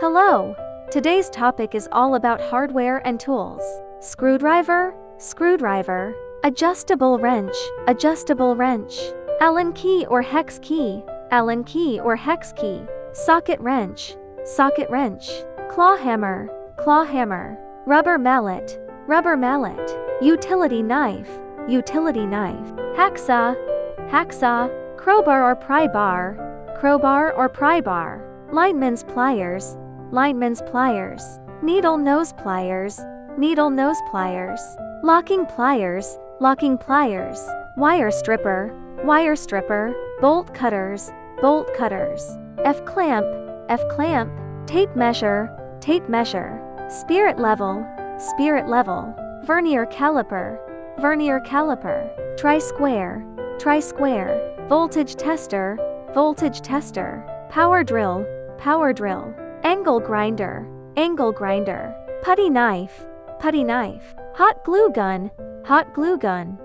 Hello! Today's topic is all about hardware and tools. Screwdriver, adjustable wrench, Allen key or hex key, hex key, socket wrench, claw hammer, rubber mallet, utility knife, hacksaw, crowbar or pry bar, lineman's pliers, needle nose pliers, locking pliers, wire stripper, bolt cutters, F-clamp, tape measure, spirit level, Vernier Caliper, tri-square, voltage tester, power drill, angle grinder, putty knife, hot glue gun,